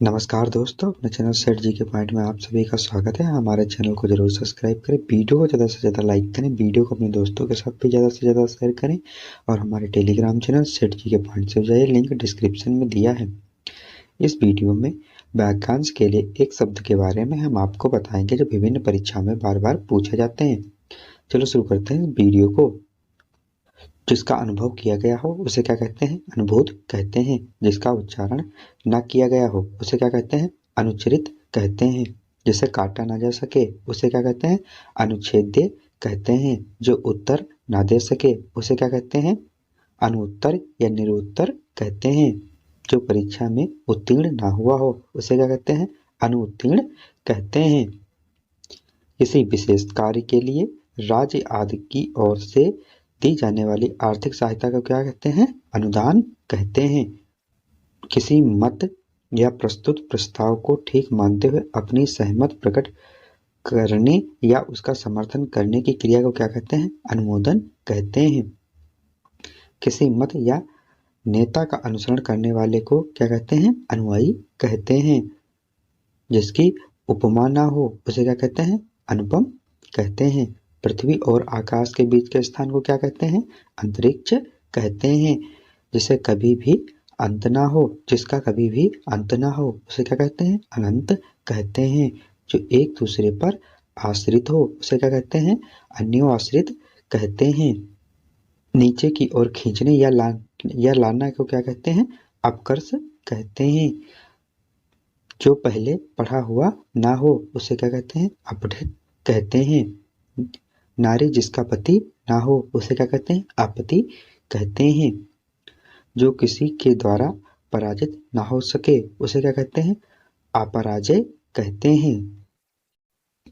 नमस्कार दोस्तों, अपने चैनल सेठ जी के पॉइंट में आप सभी का स्वागत है। हमारे चैनल को जरूर सब्सक्राइब करें, वीडियो को ज़्यादा से ज़्यादा लाइक करें, वीडियो को अपने दोस्तों के साथ भी ज़्यादा से ज़्यादा शेयर करें और हमारे टेलीग्राम चैनल सेठ जी के पॉइंट से जाइए, लिंक डिस्क्रिप्शन में दिया है। इस वीडियो में वाक्यांश के लिए एक शब्द के बारे में हम आपको बताएंगे जो विभिन्न परीक्षाओं में बार बार पूछे जाते हैं। चलो शुरू करते हैं वीडियो को। जिसका अनुभव किया गया हो उसे क्या कहते हैं? अनुभूत कहते हैं। जिसका उच्चारण ना किया गया हो उसे क्या कहते हैं? अनुच्चरित कहते हैं। जिसे काटा ना जा सके उसे क्या कहते हैं? अनुच्छेद्य कहते हैं। जो उत्तर ना दे सके उसे क्या कहते हैं? अनुत्तर या निरुत्तर कहते हैं। जो परीक्षा में उत्तीर्ण ना हुआ हो उसे क्या कहते हैं? अनुत्तीर्ण कहते हैं। किसी विशेष कार्य के लिए राज्य आदि की ओर से दी जाने वाली आर्थिक सहायता को क्या कहते हैं? अनुदान कहते हैं। किसी मत या प्रस्तुत प्रस्ताव को ठीक मानते हुए अपनी सहमत प्रकट करने या उसका समर्थन करने की क्रिया को क्या कहते हैं? अनुमोदन कहते हैं। किसी मत या नेता का अनुसरण करने वाले को क्या कहते हैं? अनुयायी कहते हैं। जिसकी उपमा ना हो उसे क्या कहते हैं? अनुपम कहते हैं। पृथ्वी और आकाश के बीच के स्थान को क्या कहते हैं? अंतरिक्ष कहते हैं। जिसे कभी भी अंत ना हो, जिसका कभी भी अंत ना हो उसे क्या कहते हैं? अनंत कहते हैं। जो एक दूसरे पर आश्रित हो उसे क्या कहते हैं? अन्योआश्रित कहते हैं। नीचे की ओर खींचने या लाना को क्या कहते हैं? अपकर्ष कहते हैं। जो पहले पढ़ा हुआ ना हो उसे क्या कहते हैं? अपठित कहते हैं। नारी जिसका पति ना हो उसे क्या कहते हैं? आपत्ति कहते हैं। जो किसी के द्वारा पराजित ना हो सके उसे क्या कहते हैं? अपराजय कहते हैं।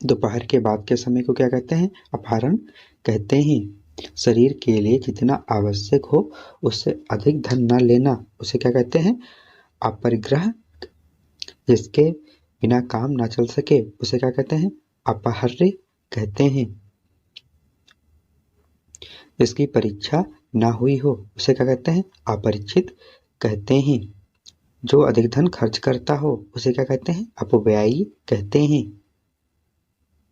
दोपहर के बाद के समय को क्या कहते हैं? अपहरण कहते हैं। शरीर के लिए जितना आवश्यक हो उससे अधिक धन न लेना उसे क्या कहते हैं? अपरिग्रह। जिसके बिना काम ना चल सके उसे क्या कहते हैं? अपहार्य कहते हैं। जिसकी परीक्षा ना हुई हो उसे क्या कहते हैं? अपरिचित कहते हैं। जो अधिक धन खर्च करता हो उसे क्या कहते हैं? अपव्ययी कहते हैं।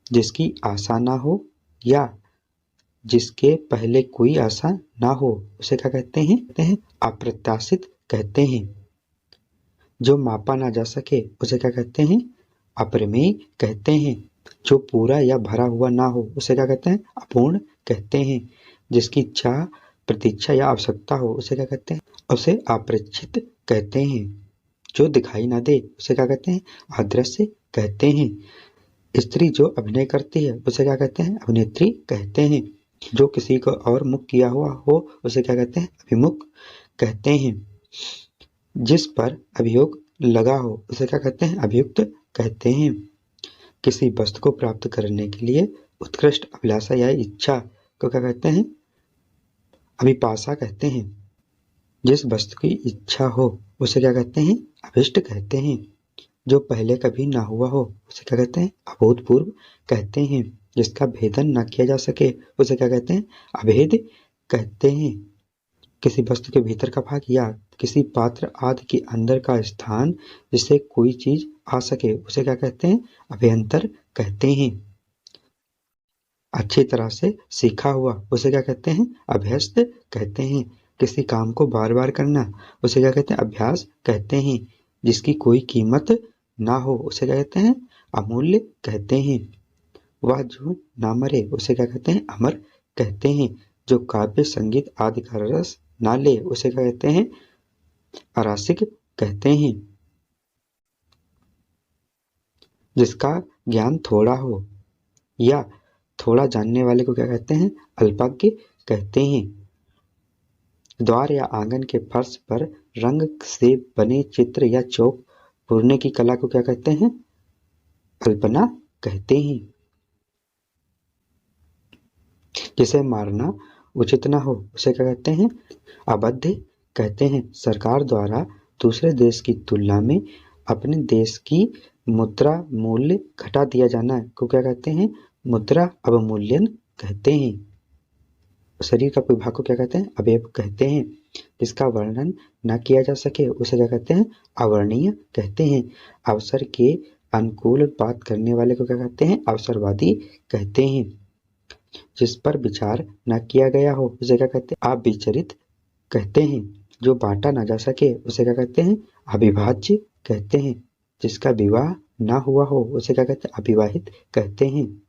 जिसकी आशा ना हो या जिसके पहले कोई आशा ना हो उसे क्या कहते हैं? अप्रत्याशित कहते हैं। जो मापा ना जा सके उसे क्या कहते हैं? अप्रमेय कहते हैं। जो पूरा या भरा हुआ ना हो उसे क्या कहते हैं? अपूर्ण कहते हैं। जिसकी इच्छा, प्रतीक्षा या आवश्यकता हो उसे क्या कहते हैं? उसे अपेक्षित कहते हैं। जो दिखाई ना दे उसे क्या कहते हैं? अदृश्य कहते हैं। स्त्री जो अभिनय करती है उसे क्या कहते हैं? अभिनेत्री कहते हैं। जो किसी को और मुख किया हुआ हो उसे क्या कहते हैं? अभिमुख कहते हैं। जिस पर अभियोग लगा हो उसे क्या कहते हैं? अभियुक्त कहते हैं। किसी वस्तु को प्राप्त करने के लिए उत्कृष्ट अभिलाषा या इच्छा को क्या कहते हैं? अभिपाषा कहते हैं। जिस वस्तु की इच्छा हो उसे क्या कहते हैं? अभिष्ट कहते हैं। जो पहले कभी ना हुआ हो उसे क्या कहते हैं? अभूतपूर्व कहते हैं। जिसका भेदन न किया जा सके उसे क्या कहते हैं? अभेद कहते हैं। किसी वस्तु के भीतर का भाग या किसी पात्र आदि के अंदर का स्थान जिससे कोई चीज आ सके उसे क्या कहते हैं? अभ्यंतर कहते हैं। अच्छी तरह से सीखा हुआ उसे क्या कहते हैं? अभ्यस्त कहते हैं। किसी काम को बार बार करना उसे क्या कहते हैं? अभ्यास कहते हैं। जिसकी कोई कीमत ना हो उसे क्या कहते हैं? अमूल्य कहते हैं। वह जो ना मरे उसे क्या कहते हैं? अमर कहते हैं। जो काव्य संगीत आदि का रस ना ले उसे क्या कहते हैं? अरासिक कहते हैं। जिसका ज्ञान थोड़ा हो या थोड़ा जानने वाले को क्या कहते हैं? अल्पज्ञ कहते हैं। द्वार या आंगन के फर्श पर रंग से बने चित्र या चौक पूरने की कला को क्या कहते हैं? अल्पना कहते हैं। जिसे मारना उचित न हो उसे क्या कहते हैं? अबाध्य कहते हैं। सरकार द्वारा दूसरे देश की तुलना में अपने देश की मुद्रा मूल्य घटा दिया जाना को क्या कहते हैं? मुद्रा अवमूल्यन कहते हैं। शरीर का कोई भाग को क्या कहते हैं? अवयव कहते हैं। जिसका वर्णन न किया जा सके उसे क्या कहते हैं? अवर्णनीय कहते हैं। अवसर के अनुकूल बात करने वाले को क्या कहते हैं? अवसरवादी कहते हैं। जिस पर विचार न किया गया हो उसे क्या कहते हैं? अविचरित कहते हैं। जो बांटा ना जा सके उसे क्या कहते हैं? अविभाज्य कहते हैं। जिसका विवाह ना हुआ हो उसे क्या कहते हैं? अविवाहित कहते हैं।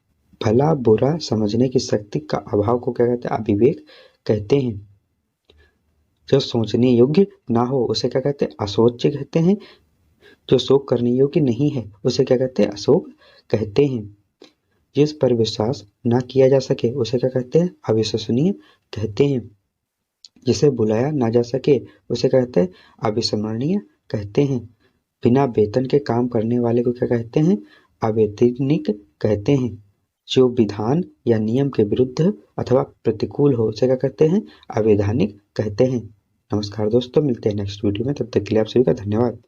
भला बुरा समझने की शक्ति का अभाव को क्या कहते हैं? अविवेक कहते हैं। जो सोचने योग्य ना हो उसे क्या कहते हैं? अशोच्य कहते हैं। जो शोक करने योग्य नहीं है उसे क्या कहते हैं? अशोक कहते हैं। जिस पर विश्वास न किया जा सके उसे क्या कहते हैं? अविश्वसनीय कहते हैं। जिसे बुलाया ना जा सके उसे कहते हैं? अविस्मरणीय कहते हैं। बिना वेतन के काम करने वाले को क्या कहते हैं? अवैतनिक कहते हैं। जो विधान या नियम के विरुद्ध अथवा प्रतिकूल हो उसे क्या कहते हैं? अवैधानिक कहते हैं। नमस्कार दोस्तों, मिलते हैं नेक्स्ट वीडियो में। तब तक के लिए आप सभी का धन्यवाद।